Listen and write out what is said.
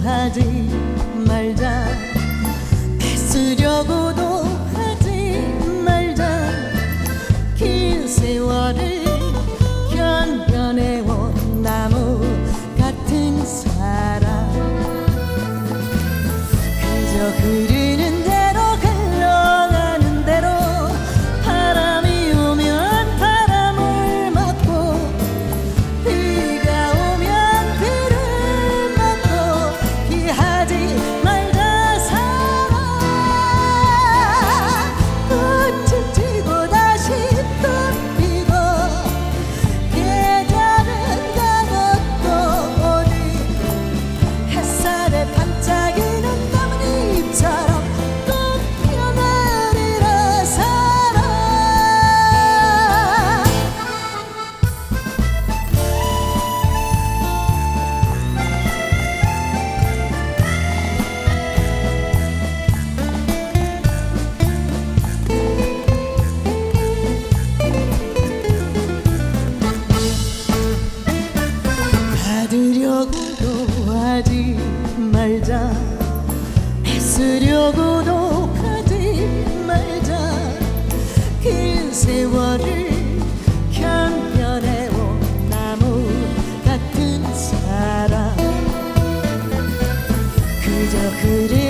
하지 말자, 애쓰려고도 하지 말자. 긴 세월을 견뎌내온 나무 같은 사랑, 그저 흐르는 대로 흘러가는 대로 바람이 오면 바람을 맞고 비가 오면 비를 맞고 피하지 말자 사랑. 꽃은 지고 다시 또 피고 계절은 가고 또 오니 햇살에 반짝이는 나뭇잎처럼 또 피어나리라 사랑. 받으려고도 하지 말자, 애쓰려고도 하지 말자. 긴 세월을 견뎌내온 나무 같은 사랑, 그저 그리